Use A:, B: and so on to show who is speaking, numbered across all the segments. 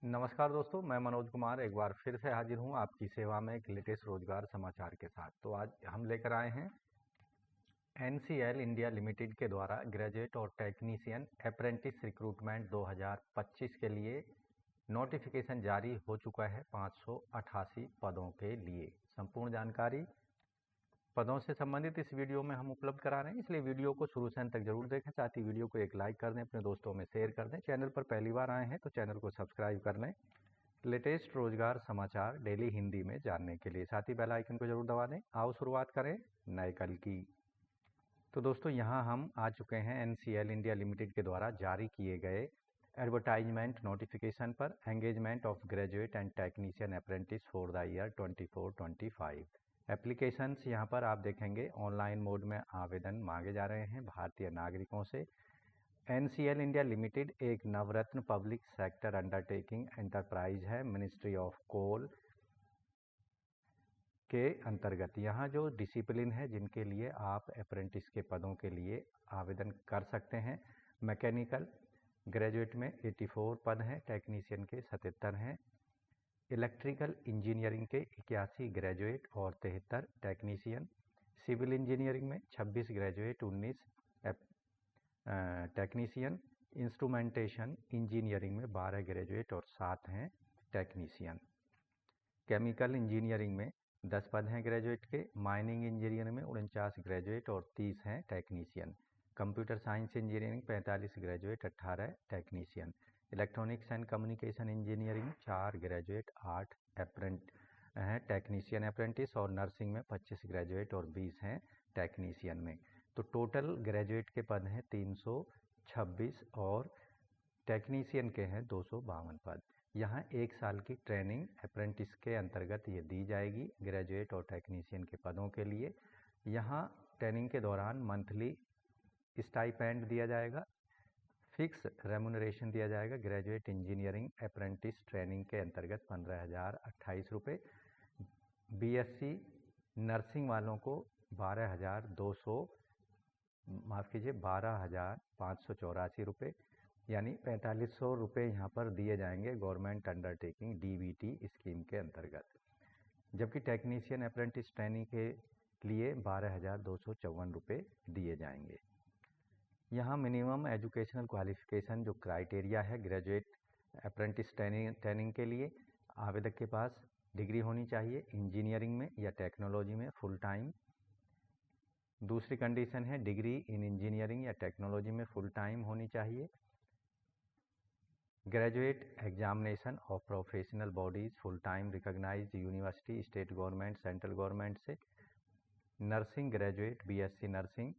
A: नमस्कार दोस्तों, मैं मनोज कुमार एक बार फिर से हाजिर हूँ आपकी सेवा में एक लेटेस्ट रोजगार समाचार के साथ। तो आज हम लेकर आए हैं एनसीएल इंडिया लिमिटेड के द्वारा ग्रेजुएट और टेक्नीशियन अप्रेंटिस रिक्रूटमेंट 2025 के लिए नोटिफिकेशन जारी हो चुका है 588 पदों के लिए। संपूर्ण जानकारी पदों से संबंधित इस वीडियो में हम उपलब्ध करा रहे हैं, इसलिए वीडियो को शुरू से अंत तक जरूर देखें। साथ ही वीडियो को एक लाइक कर दें, अपने दोस्तों में शेयर कर दें। चैनल पर पहली बार आए हैं तो चैनल को सब्सक्राइब कर लें लेटेस्ट रोजगार समाचार डेली हिंदी में जानने के लिए। साथ ही बेल आइकन को जरूर दबा दें। आओ शुरुआत करें नए कल की। तो दोस्तों यहाँ हम आ चुके हैं एनसीएल इंडिया लिमिटेड के द्वारा जारी किए गए एडवर्टाइजमेंट नोटिफिकेशन पर। Engagement of graduate and technician apprentice for the year 24-25 applications यहाँ पर आप देखेंगे ऑनलाइन मोड में आवेदन मांगे जा रहे हैं भारतीय नागरिकों से। एनसीएल इंडिया लिमिटेड एक नवरत्न पब्लिक सेक्टर अंडरटेकिंग एंटरप्राइज है मिनिस्ट्री ऑफ कोल के अंतर्गत। यहाँ जो डिसिप्लिन है जिनके लिए आप अप्रेंटिस के पदों के लिए आवेदन कर सकते हैं, मैकेनिकल ग्रेजुएट में 84 पद हैं, टेक्नीशियन के 77 हैं, इलेक्ट्रिकल इंजीनियरिंग के 81 ग्रेजुएट और 73 टेक्नीशियन, सिविल इंजीनियरिंग में 26 ग्रेजुएट 19 टेक्नीशियन, इंस्ट्रूमेंटेशन इंजीनियरिंग में 12 ग्रेजुएट और 7 हैं टेक्नीशियन, केमिकल इंजीनियरिंग में 10 पद हैं ग्रेजुएट के, माइनिंग इंजीनियरिंग में 49 ग्रेजुएट और 30 हैं technician, computer science engineering 45 graduate 18 technician, electronics and communication engineering 4 graduate 8 हैं टेक्नीशियन अप्रेंटिस, और नर्सिंग में 25 ग्रेजुएट और 20 हैं टेक्नीशियन में। तो टोटल ग्रेजुएट के पद हैं 326 और टेक्नीशियन के हैं 252 पद। यहाँ 1 साल की ट्रेनिंग अप्रेंटिस के अंतर्गत ये दी जाएगी ग्रेजुएट और टेक्नीशियन के पदों के लिए। यहाँ ट्रेनिंग के दौरान मंथली स्टाइपेंड दिया जाएगा, फिक्स रेमुनरेशन दिया जाएगा। ग्रेजुएट इंजीनियरिंग अप्रेंटिस ट्रेनिंग के अंतर्गत 15,028 रुपये, बीएससी नर्सिंग वालों को 12,584 रुपये, यानी 4500 रुपये यहाँ पर दिए जाएंगे गवर्नमेंट अंडरटेकिंग डीबीटी स्कीम के अंतर्गत। जबकि टेक्नीशियन अप्रेंटिस ट्रेनिंग के लिए 12,254 रुपये दिए जाएंगे। यहाँ मिनिमम एजुकेशनल क्वालिफिकेशन जो क्राइटेरिया है ग्रेजुएट अप्रेंटिस ट्रेनिंग के लिए, आवेदक के पास डिग्री होनी चाहिए इंजीनियरिंग में या टेक्नोलॉजी में फुल टाइम। दूसरी कंडीशन है डिग्री इन इंजीनियरिंग या टेक्नोलॉजी में फुल टाइम होनी चाहिए। Graduate examination of professional bodies full time recognised university, state government, central government से। नर्सिंग ग्रेजुएट बीएससी नर्सिंग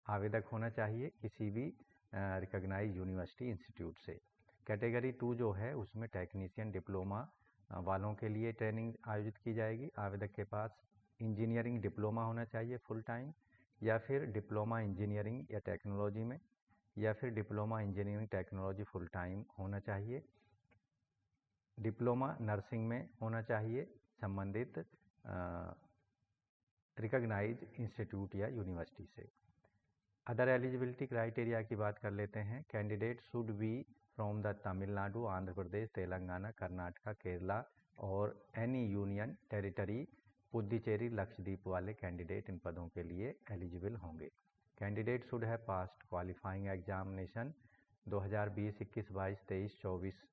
A: आवेदक होना चाहिए किसी भी रिकॉग्नाइज्ड यूनिवर्सिटी इंस्टीट्यूट से। कैटेगरी 2 जो है उसमें टेक्नीशियन डिप्लोमा वालों के लिए ट्रेनिंग आयोजित की जाएगी। आवेदक के पास इंजीनियरिंग डिप्लोमा होना चाहिए फुल टाइम, या फिर डिप्लोमा इंजीनियरिंग या टेक्नोलॉजी में, या फिर diploma engineering technology full time होना चाहिए। डिप्लोमा नर्सिंग में होना चाहिए संबंधित रिकॉग्नाइज्ड इंस्टीट्यूट या यूनिवर्सिटी से। अदर एलिजिबिलिटी क्राइटेरिया की बात कर लेते हैं। Candidate should be from the Tamil Nadu, Andhra Pradesh, Telangana, Karnataka, Kerala और any union territory, Puducherry, Lakshadweep वाले कैंडिडेट इन पदों के लिए एलिजिबल होंगे। Candidate should have passed qualifying examination 2020, 21, 22, 23, 24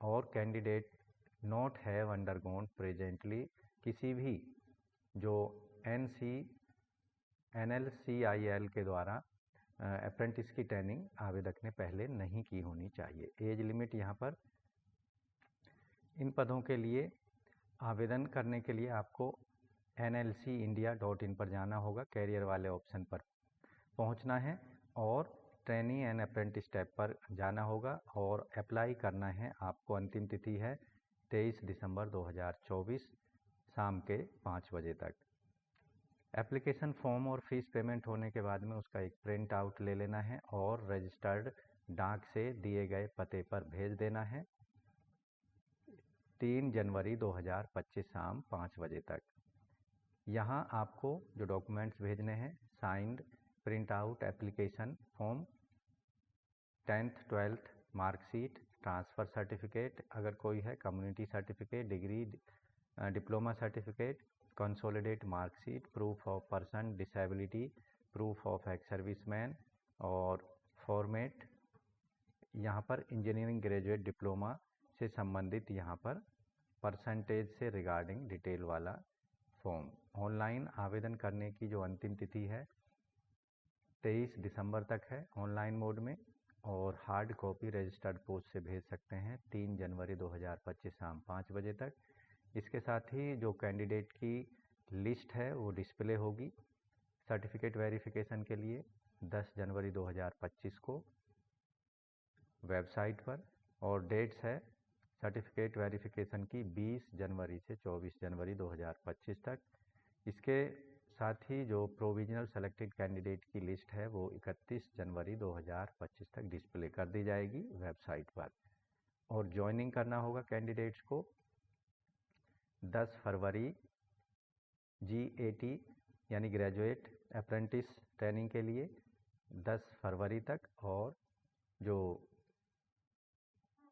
A: और candidate not have undergone presently किसी भी जो NLCIL के द्वारा अप्रेंटिस की ट्रेनिंग आवेदक ने पहले नहीं की होनी चाहिए। एज लिमिट यहाँ पर इन पदों के लिए आवेदन करने के लिए आपको nlcindia.in पर जाना होगा, कैरियर वाले ऑप्शन पर पहुंचना है और ट्रेनिंग एंड अप्रेंटिस टैब पर जाना होगा और अप्लाई करना है। आपको अंतिम तिथि है 23 दिसंबर 2024 शाम के 5 बजे तक। एप्लीकेशन फॉर्म और फीस पेमेंट होने के बाद में उसका एक प्रिंट आउट ले लेना है और रजिस्टर्ड डाक से दिए गए पते पर भेज देना है 3 जनवरी 2025 शाम 5 बजे तक। यहाँ आपको जो डॉक्यूमेंट्स भेजने हैं, signed print out application form, 10th 12th marksheet, transfer certificate अगर कोई है, community certificate, degree, diploma certificate, consolidate marksheet, proof of person disability, proof of ex serviceman और फॉर्मेट यहाँ पर इंजीनियरिंग ग्रेजुएट डिप्लोमा से संबंधित यहाँ पर परसेंटेज से रिगार्डिंग डिटेल वाला फॉर्म। ऑनलाइन आवेदन करने की जो अंतिम तिथि है 23 दिसंबर तक है ऑनलाइन मोड में, और हार्ड कॉपी रजिस्टर्ड पोस्ट से भेज सकते हैं 3 जनवरी 2025 शाम 5 बजे तक। इसके साथ ही जो कैंडिडेट की लिस्ट है वो डिस्प्ले होगी सर्टिफिकेट वेरिफिकेशन के लिए 10 जनवरी 2025 को वेबसाइट पर, और डेट्स है सर्टिफिकेट वेरिफिकेशन की 20 जनवरी से 24 जनवरी 2025 तक। इसके साथ ही जो प्रोविजनल सेलेक्टेड कैंडिडेट की लिस्ट है वो 31 जनवरी 2025 तक डिस्प्ले कर दी जाएगी वेबसाइट पर, और ज्वाइनिंग करना होगा कैंडिडेट्स को 10 फरवरी GAT यानी ग्रेजुएट अप्रेंटिस ट्रेनिंग के लिए 10 फरवरी तक, और जो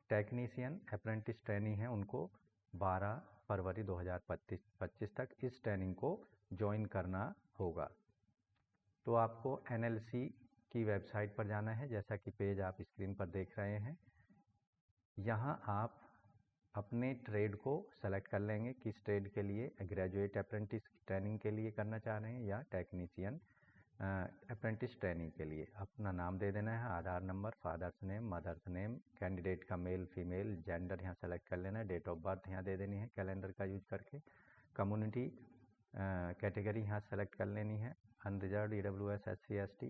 A: टेक्नीशियन अप्रेंटिस ट्रेनिंग है उनको 12 फरवरी 2025 तक इस ट्रेनिंग को ज्वाइन करना होगा। तो आपको NLC की वेबसाइट पर जाना है, जैसा कि पेज आप स्क्रीन पर देख रहे हैं। यहाँ आप अपने ट्रेड को सेलेक्ट कर लेंगे, किस ट्रेड के लिए, ग्रेजुएट अप्रेंटिस ट्रेनिंग के लिए करना चाह रहे हैं या टेक्नीशियन अप्रेंटिस ट्रेनिंग के लिए। अपना नाम दे देना है, Aadhaar number, father's name, mother's name, candidate का मेल फीमेल जेंडर यहाँ सेलेक्ट कर लेना है, डेट ऑफ बर्थ यहाँ दे देनी है कैलेंडर का यूज करके, कम्युनिटी कैटेगरी यहाँ सेलेक्ट कर लेनी है, unreserve EWS SC ST,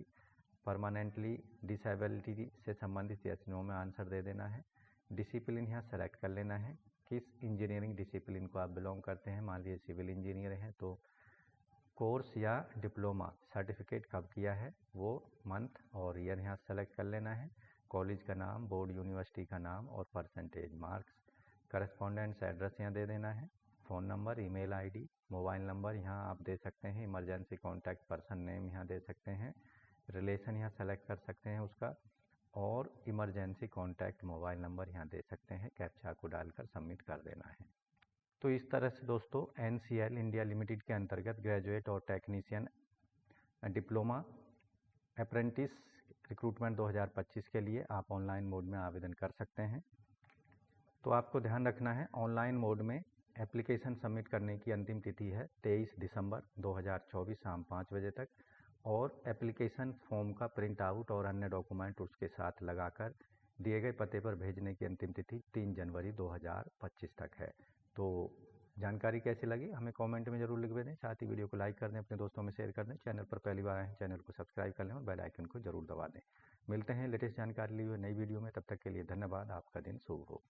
A: permanently disability से संबंधित यस नो में आंसर दे देना है। डिसिप्लिन यहाँ सेलेक्ट कर लेना है, किस इंजीनियरिंग डिसिप्लिन को आप बिलोंग करते हैं, मान लीजिए सिविल इंजीनियर हैं तो कोर्स या डिप्लोमा सर्टिफिकेट कब किया है वो मंथ और ईयर यहाँ सेलेक्ट कर लेना है, कॉलेज का नाम, बोर्ड यूनिवर्सिटी का नाम और परसेंटेज मार्क्स, करस्पॉन्डेंस एड्रेस यहाँ दे देना है, phone number, email ID, mobile number यहाँ आप दे सकते हैं, इमरजेंसी कॉन्टैक्ट पर्सन नेम यहाँ दे सकते हैं, रिलेशन यहाँ सेलेक्ट कर सकते हैं उसका, और इमरजेंसी कॉन्टैक्ट मोबाइल नंबर यहाँ दे सकते हैं, कैप्चा को डालकर सबमिट कर देना है। तो इस तरह से दोस्तों NCL इंडिया लिमिटेड के अंतर्गत ग्रेजुएट और टेक्नीशियन डिप्लोमा अप्रेंटिस रिक्रूटमेंट 2025 के लिए आप ऑनलाइन मोड में आवेदन कर सकते हैं। तो आपको ध्यान रखना है, ऑनलाइन मोड में एप्लीकेशन सबमिट करने की अंतिम तिथि है 23 दिसंबर 2024 शाम 5 बजे तक, और एप्लीकेशन फॉर्म का प्रिंट आउट और अन्य डॉक्यूमेंट उसके साथ लगाकर दिए गए पते पर भेजने की अंतिम तिथि 3 जनवरी 2025 तक है। तो जानकारी कैसी लगी हमें कमेंट में जरूर लिख दें, साथ ही वीडियो को लाइक कर दें, अपने दोस्तों में शेयर कर दें, चैनल पर पहली बार आए हैं चैनल को सब्सक्राइब कर लें और बेल आइकन को जरूर दबा दें। मिलते हैं लेटेस्ट जानकारी लिए हुए नई वीडियो में, तब तक के लिए धन्यवाद। आपका दिन शुभ हो।